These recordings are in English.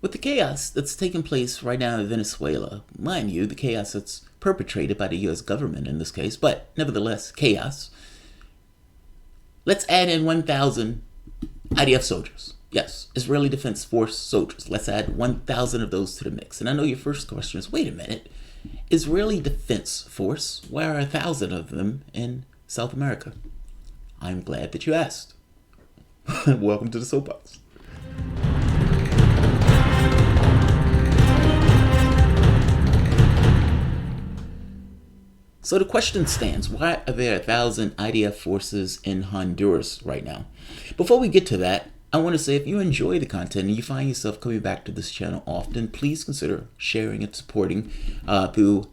With the chaos that's taking place right now in Venezuela, mind you, the chaos that's perpetrated by the U.S. government in this case, but nevertheless, chaos, let's add in 1,000 IDF soldiers. Yes, Israeli Defense Force soldiers. Let's add 1,000 of those to the mix. And I know your first question is, wait a minute, Israeli Defense Force, why are 1,000 of them in South America? I'm glad that you asked. Welcome to the Soapbox. So the question stands, why are there 1,000 IDF forces in Honduras right now? Before we get to that, I want to say if you enjoy the content and you find yourself coming back to this channel often, please consider sharing and supporting through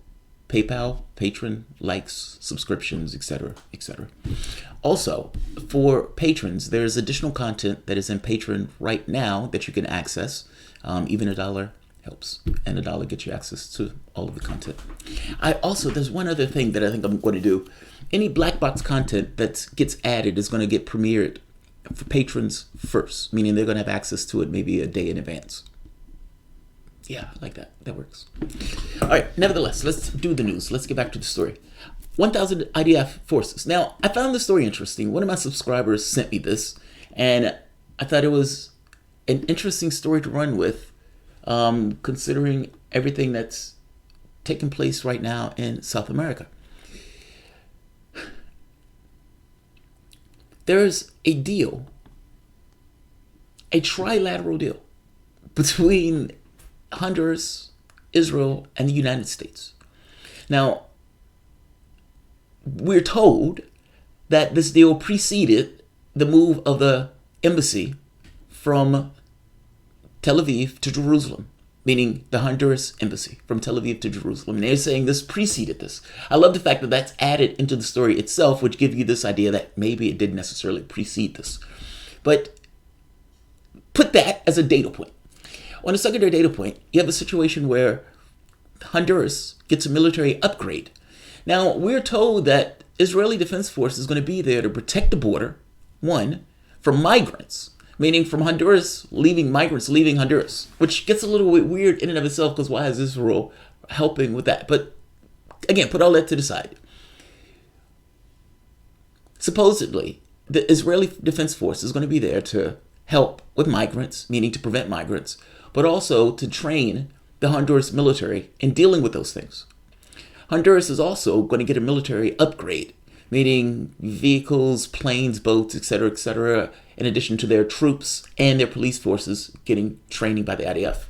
PayPal, Patreon, likes, subscriptions, etc., etc. Also, for patrons, there's additional content that is in Patreon right now that you can access. Even $1 helps, and $1 gets you access to all of the content. There's one other thing that I think I'm going to do. Any black box content that gets added is going to get premiered for patrons first, meaning they're going to have access to it maybe a day in advance. Yeah, like that. That works. All right, nevertheless, let's do the news. Let's get back to the story. 1,000 IDF forces. Now, I found this story interesting. One of my subscribers sent me this, and I thought it was an interesting story to run with, considering everything that's taking place right now in South America. There's a deal, a trilateral deal between Honduras, Israel, and the United States. Now, we're told that this deal preceded the move of the embassy from Tel Aviv to Jerusalem, meaning the Honduras embassy from Tel Aviv to Jerusalem. And they're saying this preceded this. I love the fact that that's added into the story itself, which gives you this idea that maybe it didn't necessarily precede this. But put that as a data point. On a secondary data point, you have a situation where Honduras gets a military upgrade. Now, we're told that Israeli Defense Force is going to be there to protect the border, one, from migrants, meaning from Honduras, migrants leaving Honduras, which gets a little bit weird in and of itself because why is Israel helping with that? But again, put all that to the side. Supposedly, the Israeli Defense Force is going to be there to help with migrants, meaning to prevent migrants, but also to train the Honduras military in dealing with those things. Honduras is also going to get a military upgrade, meaning vehicles, planes, boats, etc., in addition to their troops and their police forces getting training by the IDF.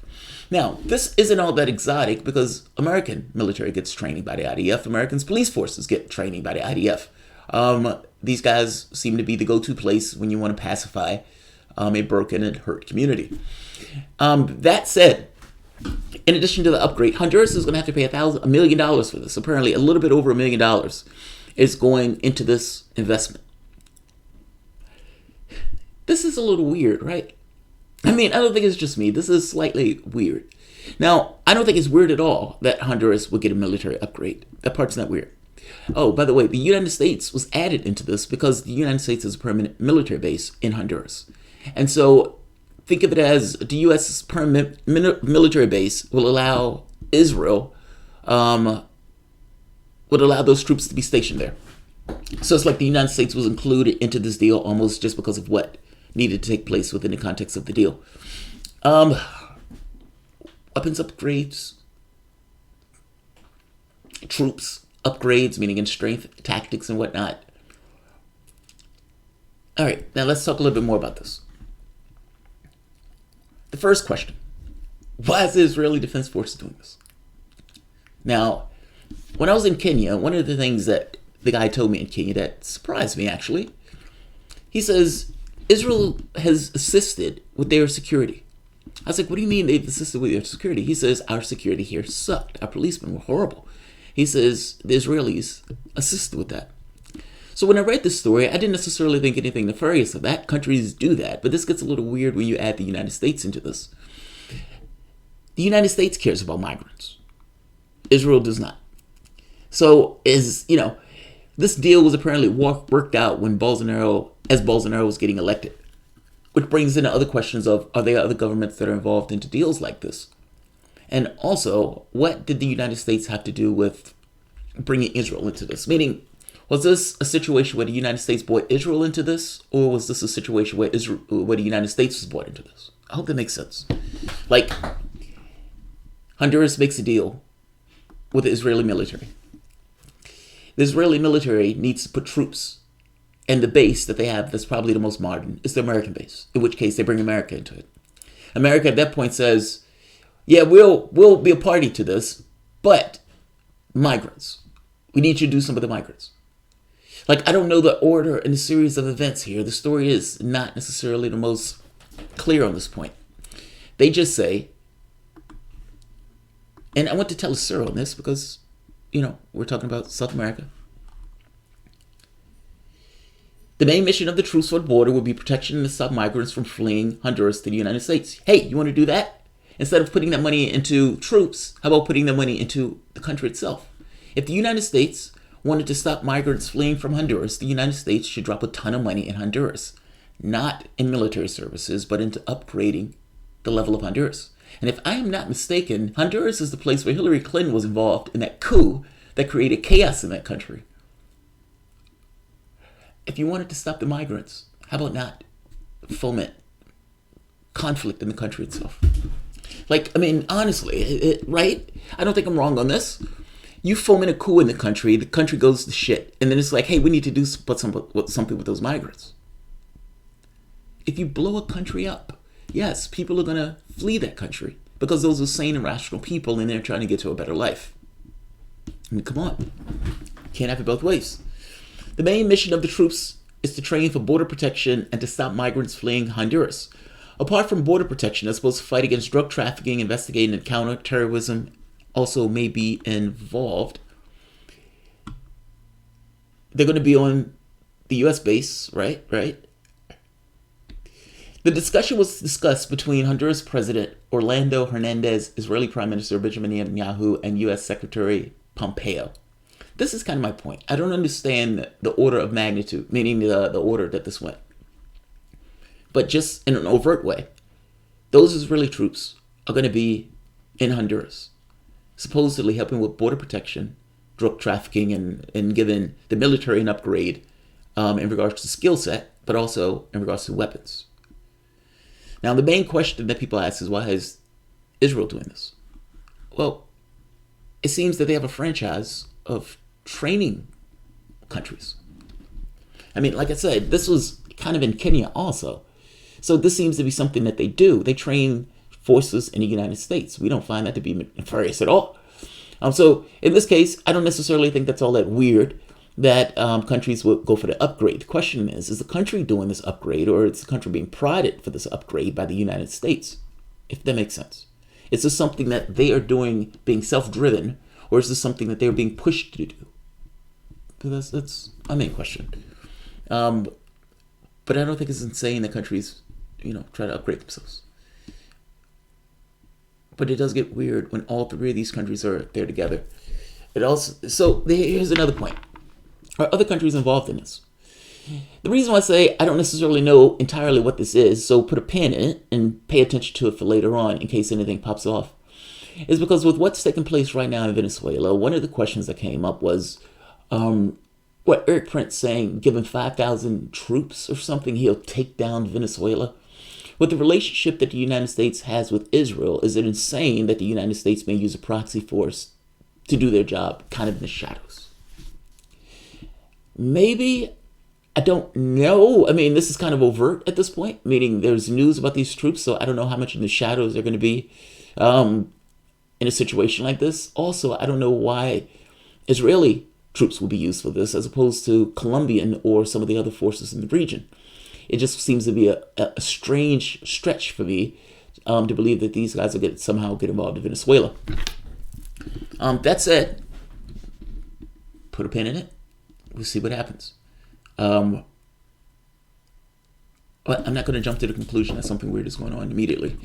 Now, this isn't all that exotic because American military gets training by the IDF. Americans' police forces get training by the IDF. These guys seem to be the go-to place when you want to pacify a broken and hurt community. That said, in addition to the upgrade, Honduras is going to have to pay $1 million for this. Apparently, a little bit over $1 million is going into this investment. This is a little weird, right? I mean, I don't think it's just me. This is slightly weird. Now, I don't think it's weird at all that Honduras would get a military upgrade. That part's not weird. Oh, by the way, the United States was added into this because the United States is a permanent military base in Honduras. And so think of it as the U.S.'s permanent military base will allow Israel, would allow those troops to be stationed there. So it's like the United States was included into this deal almost just because of what needed to take place within the context of the deal. Weapons upgrades, troops upgrades, meaning in strength, tactics, and whatnot. All right, now let's talk a little bit more about this. The first question, why is the Israeli Defense Force doing this? Now, when I was in Kenya, one of the things that the guy told me in Kenya that surprised me, actually, he says, Israel has assisted with their security. I was like, what do you mean they've assisted with their security? He says, our security here sucked. Our policemen were horrible. He says, the Israelis assisted with that. So when I read this story, I didn't necessarily think anything nefarious of that. Countries do that. But this gets a little weird when you add the United States into this. The United States cares about migrants. Israel does not. So, this deal was apparently worked out when Bolsonaro was getting elected. Which brings into other questions of, are there other governments that are involved into deals like this? And also, what did the United States have to do with bringing Israel into this? Meaning, was this a situation where the United States brought Israel into this? Or was this a situation where where the United States was brought into this? I hope that makes sense. Like, Honduras makes a deal with the Israeli military. The Israeli military needs to put troops, and the base that they have that's probably the most modern is the American base, in which case they bring America into it. America at that point says, yeah, we'll be a party to this, but migrants. We need you to do some of the migrants. Like, I don't know the order in the series of events here. The story is not necessarily the most clear on this point. They just say, and I want to tell a story on this because, we're talking about South America. The main mission of the troops for the border would be protection to stop migrants from fleeing Honduras to the United States. Hey, you want to do that? Instead of putting that money into troops, how about putting the money into the country itself? If the United States wanted to stop migrants fleeing from Honduras, the United States should drop a ton of money in Honduras. Not in military services, but into upgrading the level of Honduras. And if I am not mistaken, Honduras is the place where Hillary Clinton was involved in that coup that created chaos in that country. If you wanted to stop the migrants, how about not foment conflict in the country itself? Like, I mean, honestly, right? I don't think I'm wrong on this. You foment a coup in the country goes to shit. And then it's like, hey, we need to do something with those migrants. If you blow a country up, yes, people are going to flee that country because those are sane and rational people and they're trying to get to a better life. I mean, come on. Can't have it both ways. The main mission of the troops is to train for border protection and to stop migrants fleeing Honduras. Apart from border protection, they're supposed to fight against drug trafficking, investigating and counter terrorism also may be involved. They're going to be on the U.S. base, right? The discussion was discussed between Honduras President Orlando Hernandez, Israeli Prime Minister Benjamin Netanyahu, and U.S. Secretary Pompeo. This is kind of my point. I don't understand the order of magnitude, meaning the order that this went. But just in an overt way, those Israeli troops are going to be in Honduras, supposedly helping with border protection, drug trafficking, and giving the military an upgrade in regards to skill set, but also in regards to weapons. Now, the main question that people ask is, why is Israel doing this? Well, it seems that they have a franchise of training countries. I mean, like I said, this was kind of in Kenya also. So this seems to be something that they do. They train forces in the United States. We don't find that to be nefarious at all. So in this case, I don't necessarily think that's all that weird that countries would go for the upgrade. The question is the country doing this upgrade, or is the country being prodded for this upgrade by the United States? If that makes sense. Is this something that they are doing being self-driven, or is this something that they're being pushed to do? Because that's my main question. But I don't think it's insane that countries, try to upgrade themselves. But it does get weird when all three of these countries are there together. Here's another point. Are other countries involved in this? The reason why I say I don't necessarily know entirely what this is, so put a pin in it and pay attention to it for later on in case anything pops off, is because with what's taking place right now in Venezuela, one of the questions that came up was, Eric Prince saying, given 5,000 troops or something, he'll take down Venezuela. With the relationship that the United States has with Israel, is it insane that the United States may use a proxy force to do their job kind of in the shadows? Maybe. I don't know. I mean, this is kind of overt at this point, meaning there's news about these troops, so I don't know how much in the shadows they're going to be in a situation like this. Also, I don't know why Israeli troops will be used for this as opposed to Colombian or some of the other forces in the region. It just seems to be a strange stretch for me to believe that these guys will somehow get involved in Venezuela. That said, put a pin in it. We'll see what happens. But I'm not going to jump to the conclusion that something weird is going on immediately.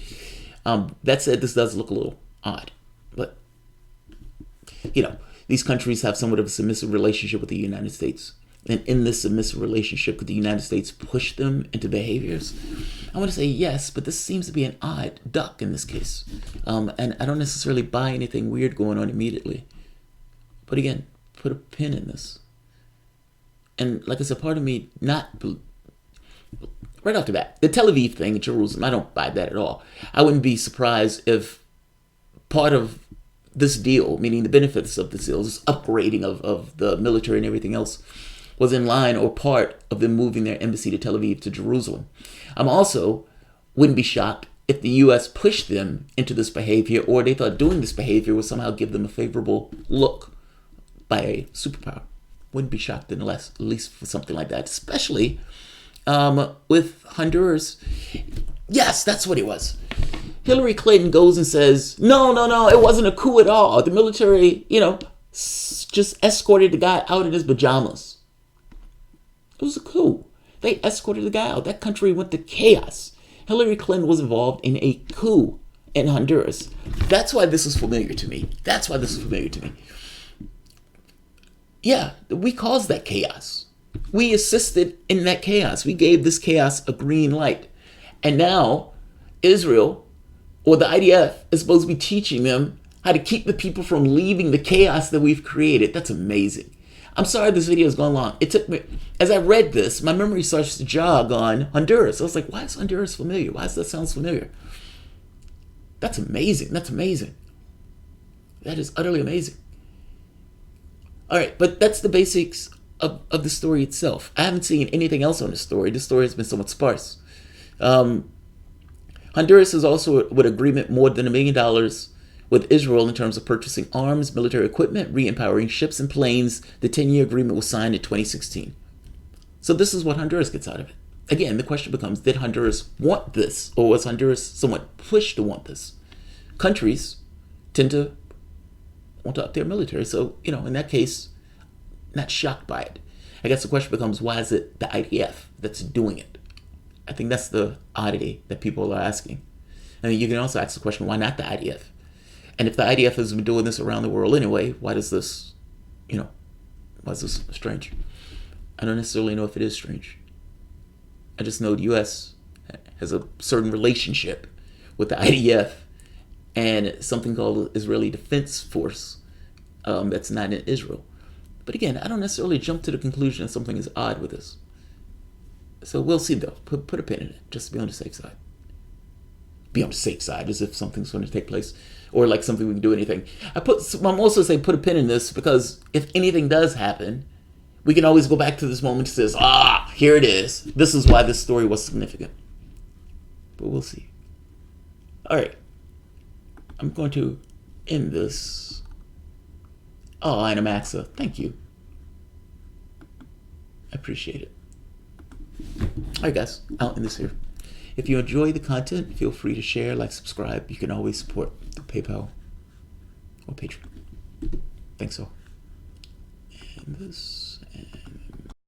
That said, this does look a little odd. But, these countries have somewhat of a submissive relationship with the United States. And in this submissive relationship, could the United States push them into behaviors? I want to say yes, but this seems to be an odd duck in this case. And I don't necessarily buy anything weird going on immediately. But again, put a pin in this. And like I said, part of me right off the bat, the Tel Aviv thing in Jerusalem, I don't buy that at all. I wouldn't be surprised if part of this deal, meaning the benefits of this deal, this upgrading of the military and everything else, was in line or part of them moving their embassy to Tel Aviv to Jerusalem. Also wouldn't be shocked if the U.S. pushed them into this behavior, or they thought doing this behavior would somehow give them a favorable look by a superpower. Wouldn't be shocked at least for something like that, especially with Honduras. Yes, that's what it was. Hillary Clinton goes and says, no, it wasn't a coup at all. The military, just escorted the guy out in his pajamas. It was a coup. They escorted the guy out. That country went to chaos. Hillary Clinton was involved in a coup in Honduras. That's why this is familiar to me. Yeah, we caused that chaos. We assisted in that chaos. We gave this chaos a green light. And now Israel, or the IDF, is supposed to be teaching them how to keep the people from leaving the chaos that we've created. That's amazing. I'm sorry this video has gone long. It took me, as I read this, my memory starts to jog on Honduras. I was like, why is Honduras familiar? Why does that sound familiar? That's amazing. That is utterly amazing. All right, but that's the basics of the story itself. I haven't seen anything else on the story. The story has been somewhat sparse. Honduras is also with agreement more than $1 million with Israel in terms of purchasing arms, military equipment, re-empowering ships and planes. The 10-year agreement was signed in 2016. So this is what Honduras gets out of it. Again, the question becomes, did Honduras want this, or was Honduras somewhat pushed to want this? Countries tend to want to up their military. So, in that case, not shocked by it. I guess the question becomes, why is it the IDF that's doing it? I think that's the oddity that people are asking. I mean, you can also ask the question, why not the IDF? And if the IDF has been doing this around the world anyway, why is this strange? I don't necessarily know if it is strange. I just know the U.S. has a certain relationship with the IDF and something called Israeli Defense Force that's not in Israel. But again, I don't necessarily jump to the conclusion that something is odd with this. So we'll see, though. Put a pin in it, just to be on the safe side. Be on the safe side, as if something's going to take place, or like something we can do anything. I'm also saying put a pin in this, because if anything does happen, we can always go back to this moment that says, here it is. This is why this story was significant. But we'll see. All right. I'm going to end this. Oh, Inamaxa, thank you. I appreciate it. All right, guys, I'll end this here. If you enjoy the content, feel free to share, like, subscribe. You can always support through PayPal or Patreon. Thanks all. And this.